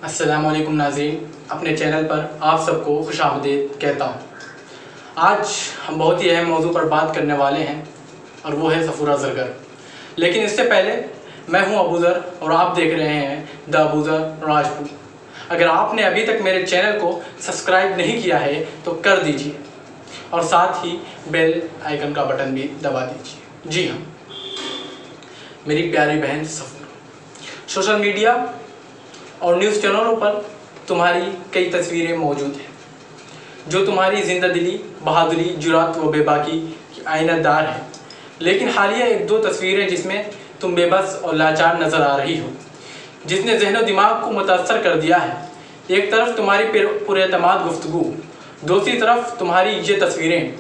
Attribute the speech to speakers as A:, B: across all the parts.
A: अस्सलाम वालेकुम नाज़रीन, अपने चैनल पर आप सबको खुशामदीद कहता हूँ। आज हम बहुत ही अहम मौजू पर बात करने वाले हैं और वो है सफ़ूरा ज़रगर। लेकिन इससे पहले मैं हूँ अबूज़र और आप देख रहे हैं द अबूज़र राजपूत। अगर आपने अभी तक मेरे चैनल को सब्सक्राइब नहीं किया है तो कर दीजिए और साथ ही बेल आइकन का बटन भी दबा दीजिए। जी हाँ, मेरी प्यारी बहन सफ़ूरा, सोशल मीडिया और न्यूज़ चैनलों पर तुम्हारी कई तस्वीरें मौजूद हैं जो तुम्हारी ज़िंदा-दिली, बहादुरी, जुरात व बेबाकी की आईनादार है। लेकिन हालिया एक दो तस्वीरें जिसमें तुम बेबस और लाचार नज़र आ रही हो, जिसने ज़हन व दिमाग को मुतासर कर दिया है। एक तरफ तुम्हारी पुरएतमाद गुफ्तगू, दूसरी तरफ तुम्हारी ये तस्वीरें।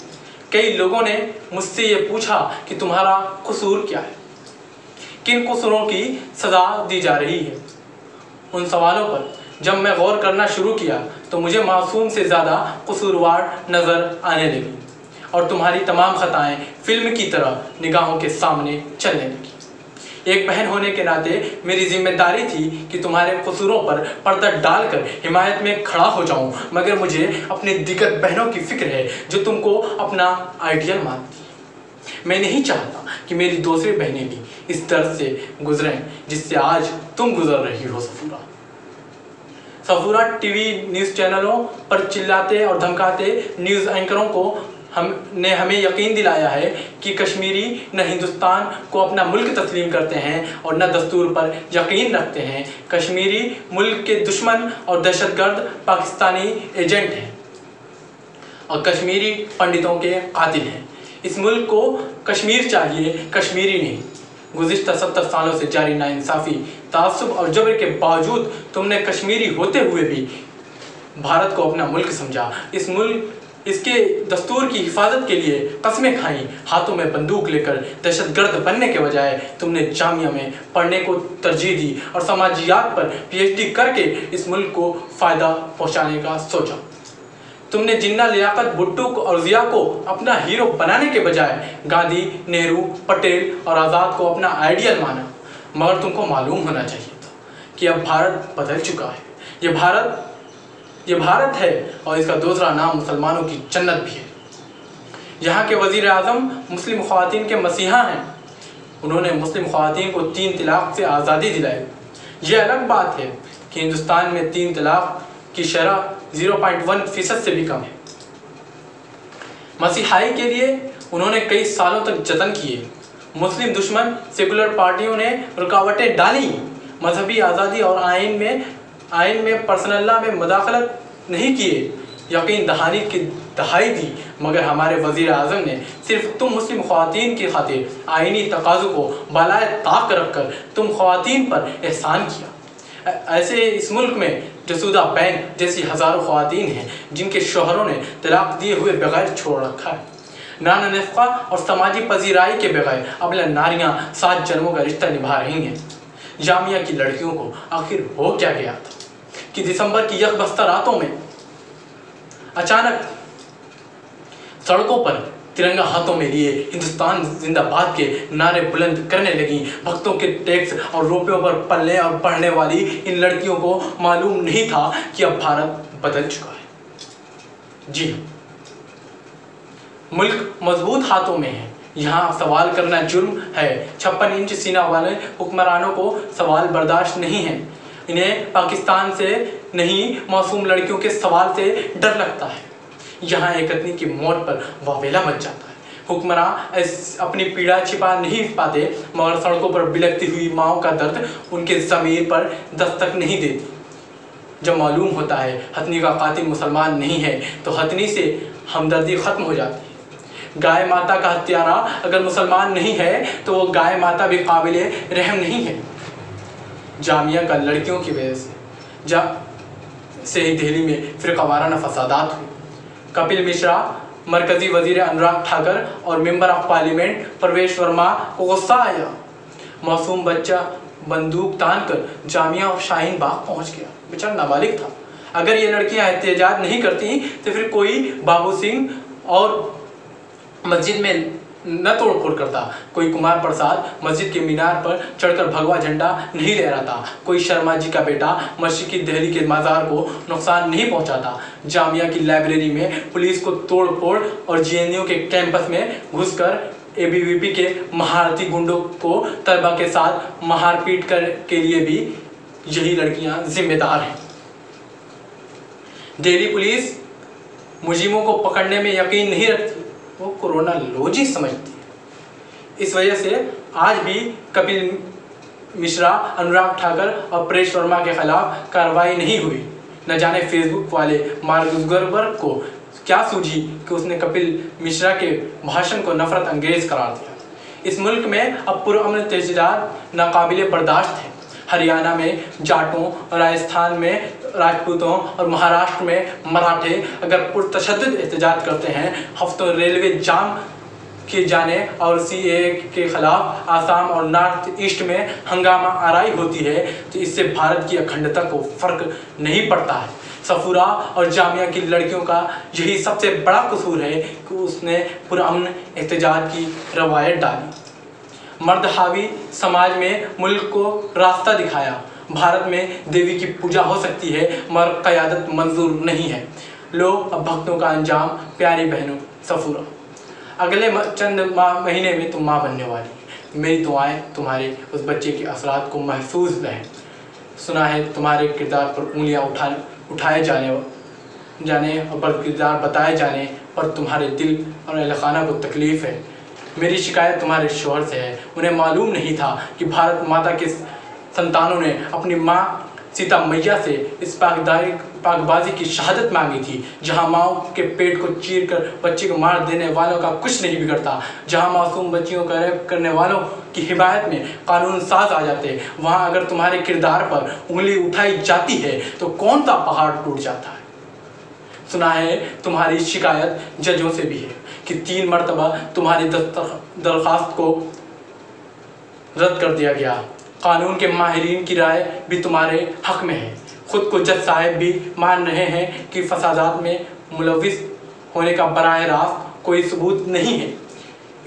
A: कई लोगों ने मुझसे ये पूछा कि तुम्हारा कसूर क्या है, किन कसूरों की सज़ा दी जा रही है। उन सवालों पर जब मैं गौर करना शुरू किया तो मुझे मासूम से ज़्यादा कसूरवार नज़र आने लगी और तुम्हारी तमाम खताएं फिल्म की तरह निगाहों के सामने चलने लगी। एक बहन होने के नाते मेरी जिम्मेदारी थी कि तुम्हारे कसूरों पर पर्दा डालकर हिमायत में खड़ा हो जाऊं, मगर मुझे अपनी दिग्गज बहनों की फिक्र है जो तुमको अपना आइडियल मानती है। मैं नहीं चाहता कि मेरी दूसरी बहनें भी इस दर्द से गुजरें जिससे आज तुम गुजर रही हो। सफ़ूरा टीवी न्यूज़ चैनलों पर चिल्लाते और धमकाते न्यूज़ एंकरों को हमें यकीन दिलाया है कि कश्मीरी न हिंदुस्तान को अपना मुल्क तस्लीम करते हैं और न दस्तूर पर यकीन रखते हैं। कश्मीरी मुल्क के दुश्मन और दहशतगर्द पाकिस्तानी एजेंट हैं और कश्मीरी पंडितों के कातिल हैं। इस मुल्क को कश्मीर चाहिए, कश्मीरी नहीं। गुज़िश्ता 70 सालों से जारी नाइंसाफ़ी, तासुब और जबर के बावजूद तुमने कश्मीरी होते हुए भी भारत को अपना मुल्क समझा। इसके दस्तूर की हिफाजत के लिए कस्में खाई। हाथों में बंदूक लेकर दहशतगर्द बनने के बजाय तुमने जामिया में पढ़ने को तरजीह दी और समाजियात पर PhD करके इस मुल्क को फ़ायदा पहुँचाने का सोचा। तुमने जिन्ना, लियाकत, भुट्टो और ज़िया को अपना हीरो बनाने के बजाय गांधी, नेहरू, पटेल और आज़ाद को अपना आइडियल माना। मगर तुमको मालूम होना चाहिए था कि अब भारत बदल चुका है। ये भारत है और इसका दूसरा नाम मुसलमानों की जन्नत भी है। यहाँ के वज़ीर आज़म मुस्लिम ख़वातीन के मसीहा हैं। उन्होंने मुस्लिम ख़वातीन को 3 तलाक़ से आज़ादी दिलाई। ये अलग बात है कि हिंदुस्तान में 3 तलाक़ की शरह 0.1% से भी कम है। मसीहाई के लिए उन्होंने कई सालों तक जतन किए। मुस्लिम दुश्मन सेकुलर पार्टियों ने रुकावटें डाली। मजहबी आज़ादी और आइन में पर्सनल्ला में मुदाखलत नहीं किए। यकीन दहानी की दहाई दी, मगर हमारे वज़ीर आज़म ने सिर्फ तुम मुस्लिम ख़वातीन की खातिर आइनी तकाज़ों को बालाए ताक रखकर तुम ख़वातीन पर एहसान किया। ऐसे इस मुल्क में जसूदा बैन जैसी हज़ारों ख़वातीन हैं जिनके शोहरों ने तलाक़ दिए हुए बगैर छोड़ रखा है। नाना नफ़क़ा और समाजी पजीराई के बगैर अबला नारियाँ 7 जन्मों का रिश्ता निभा रही हैं। जामिया की लड़कियों को आखिर हो क्या गया था कि दिसंबर की यकबस्ता रातों में अचानक सड़कों पर तिरंगा हाथों में लिए हिंदुस्तान जिंदाबाद के नारे बुलंद करने लगी। भक्तों के टैक्स और रुपयों पर पलने और पढ़ने वाली इन लड़कियों को मालूम नहीं था कि अब भारत बदल चुका है। जी हाँ, मुल्क मजबूत हाथों में है। यहाँ सवाल करना जुर्म है। 56 इंच सीना वाले हुक्मरानों को सवाल बर्दाश्त नहीं है। इन्हें पाकिस्तान से नहीं, मासूम लड़कियों के सवाल से डर लगता है। यहाँ एक आदमी की मौत पर वावेला मच जाता है। हुक्मरान अपनी पीड़ा छिपा नहीं पाते, मगर सड़कों पर बिलखती हुई माओं का दर्द उनके ज़मीर पर दस्तक नहीं देती। जब मालूम होता है हथनी का कातिल मुसलमान नहीं है तो हथनी से हमदर्दी ख़त्म हो जाती है। गाय माता का हत्यारा अगर मुसलमान नहीं है तो वो गाय माता भी काबिले रहम नहीं है। जामिया का लड़कियों की वजह से ही दिल्ली में फ़िरक़ावाराना फसादात हुए। कपिल मिश्रा, मरकज़ी वज़ीर अनुराग ठाकर और मेंबर ऑफ पार्लियामेंट प्रवेश वर्मा को गुस्सा आया। मासूम बच्चा बंदूक तान कर जामिया और शाहीन बाग पहुंच गया। बेचारा नाबालिग था। अगर ये लड़कियां एहतिजाज नहीं करती तो फिर कोई बाबू सिंह और मस्जिद में न तोड़फोड़ करता, कोई कुमार प्रसाद मस्जिद के मीनार पर चढ़कर भगवा झंडा नहीं लहराता, कोई शर्मा जी का बेटा मस्जिद की दहली के मज़ार को नुकसान नहीं पहुंचाता, जामिया की लाइब्रेरी में पुलिस को तोड़फोड़ और जेएनयू के कैंपस में घुसकर एबीवीपी के महारथी गुंडों को तलबा के साथ मारपीट के लिए भी यही लड़कियां जिम्मेदार हैं। दिल्ली पुलिस मुजरिमों को पकड़ने में यकीन नहीं रखती, वो क्रोनोलॉजी समझती है। इस वजह से आज भी कपिल मिश्रा, अनुराग ठाकुर और परेश वर्मा के खिलाफ कार्रवाई नहीं हुई। न जाने फेसबुक वाले मार्क जुकरबर्ग को क्या सूझी कि उसने कपिल मिश्रा के भाषण को नफरत अंगेज करार दिया। इस मुल्क में अब पुरअमन तहजीरात नाकाबिले बर्दाश्त है। हरियाणा में जाटों, राजस्थान में राजपूतों और महाराष्ट्र में मराठे अगर पुरतशद्दुद एहतजाज करते हैं, हफ्तों रेलवे जाम किए जाने और सीएए के खिलाफ आसाम और नॉर्थ ईस्ट में हंगामा आराई होती है, तो इससे भारत की अखंडता को फर्क नहीं पड़ता है। सफूरा और जामिया की लड़कियों का यही सबसे बड़ा कसूर है कि उसने पुरअमन एहतजाज की रवायत डाली। मर्द हावी समाज में मुल्क को रास्ता दिखाया। भारत में देवी की पूजा हो सकती है मगर क़यादत मंजूर नहीं है। लो अब भक्तों का अंजाम, प्यारी बहनों सफूरा, अगले चंद महीने में तुम माँ बनने वाली है। मेरी दुआएं तुम्हारे उस बच्चे के असरात को महफूज रहें। सुना है तुम्हारे किरदार पर उंगलियां उठाए जाने और बदकिरदार बताए जाने पर तुम्हारे दिल और अहलखाना को तकलीफ़ है। मेरी शिकायत तुम्हारे शौहर से है। उन्हें मालूम नहीं था कि भारत माता के संतानों ने अपनी माँ सीता मैया से इस पाकबाजी की शहादत मांगी थी, जहाँ माओ के पेट को चीर कर बच्चे को मार देने वालों का कुछ नहीं बिगड़ता, जहाँ मासूम बच्चियों का रेप करने वालों की हिमायत में कानून साज आ जाते, वहाँ अगर तुम्हारे किरदार पर उंगली उठाई जाती है तो कौन सा पहाड़ टूट जाता है। सुना है तुम्हारी शिकायत जजों से भी है कि 3 मरतबा तुम्हारी दरख्वास्त को रद्द कर दिया गया। कानून के माहिरीन की राय भी तुम्हारे हक में है। खुद को जज साहब भी मान रहे हैं कि फसादात में मुलविस होने का बराह रास्त कोई सबूत नहीं है।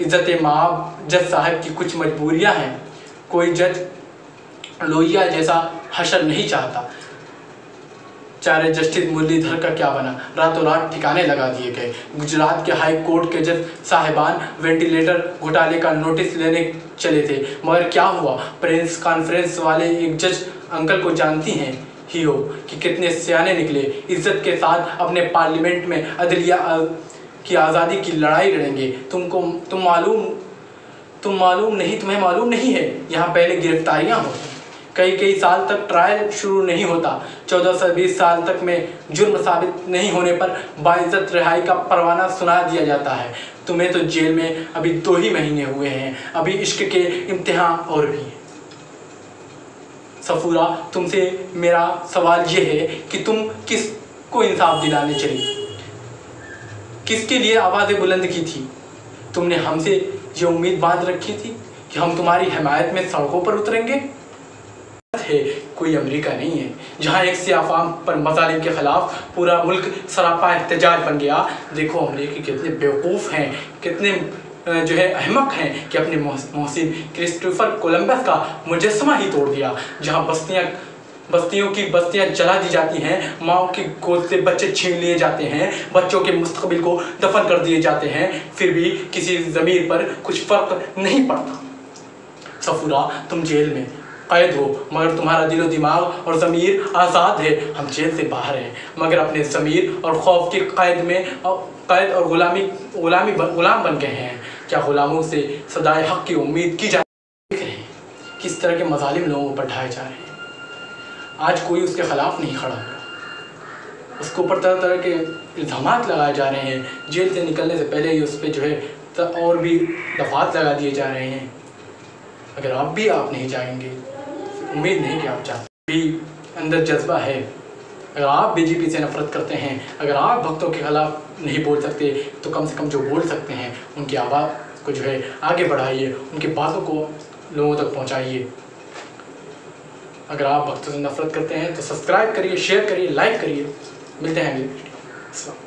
A: इज्जत माब जज साहब की कुछ मजबूरियां हैं। कोई जज लोहिया जैसा हशर नहीं चाहता। चारे जस्टिस मुरलीधर का क्या बना, रातों रात ठिकाने लगा दिए गए। गुजरात के हाई कोर्ट के जज साहिबान वेंटिलेटर घोटाले का नोटिस लेने चले थे, मगर क्या हुआ। प्रेस कॉन्फ्रेंस वाले एक जज अंकल को जानती हैं ही हो कि कितने सियाने निकले, इज्जत के साथ अपने पार्लियामेंट में अदलिया की आज़ादी की लड़ाई लड़ेंगे। तुम्हें मालूम नहीं है यहाँ पहले गिरफ्तारियाँ होती, कई साल तक ट्रायल शुरू नहीं होता। 14 से 20 साल तक में जुर्म साबित नहीं होने पर बाइज्जत रिहाई का परवाना सुना दिया जाता है। तुम्हें तो जेल में अभी 2 ही महीने हुए हैं, अभी इश्क के इम्तिहान और भी हैं। सफूरा, तुमसे मेरा सवाल ये है कि तुम किसको इंसाफ दिलाने चली, किसके लिए आवाज़ें बुलंद की थी। तुमने हमसे ये उम्मीद बांध रखी थी कि हम तुम्हारी हिमायत में सड़कों पर उतरेंगे। है कोई अमेरिका नहीं है जहां एक से अवाम पर मजालिम के खिलाफ पूरा मुल्क सरापा एहतजाज बन गया। देखो अमेरिकी कितने बेवकूफ़ हैं, कितने अहमक हैं कि अपने मोहसिन क्रिस्टोफर कोलंबस का मुजस्समा ही तोड़ दिया। जहां बस्तियों की बस्तियां जला दी जाती हैं, माओ की गोद से बच्चे छीन लिए जाते हैं, बच्चों के मुस्तकबिल को दफन कर दिए जाते हैं, फिर भी किसी ज़मीर पर कुछ फ़र्क नहीं पड़ता। सफूरा, तुम जेल में कैद हो मगर तुम्हारा दिलो दिमाग और ज़मीर आज़ाद है। हम जेल से बाहर हैं मगर अपने ज़मीर और खौफ के कैद और गुलाम बन गए हैं। क्या गुलामों से सदाए हक़ की उम्मीद की जा रही है? किस तरह के मज़ालिम लोगों पर ढाए जा रहे हैं। आज कोई उसके ख़िलाफ़ नहीं खड़ा हुआ, उसके ऊपर तरह तरह के इल्ज़ामात लगाए जा रहे हैं। जेल से निकलने से पहले ही उस पर और भी दफ़ात लगा दिए जा रहे हैं। अगर आप नहीं जाएंगे, उम्मीद नहीं कि आप चाहते भी अंदर जज्बा है। अगर आप बीजेपी से नफरत करते हैं, अगर आप भक्तों के खिलाफ नहीं बोल सकते, तो कम से कम जो बोल सकते हैं उनकी आवाज़ को आगे बढ़ाइए, उनकी बातों को लोगों तक पहुंचाइए। अगर आप भक्तों से नफरत करते हैं तो सब्सक्राइब करिए, शेयर करिए, लाइक करिए। मिलते हैं अगली वीडियो।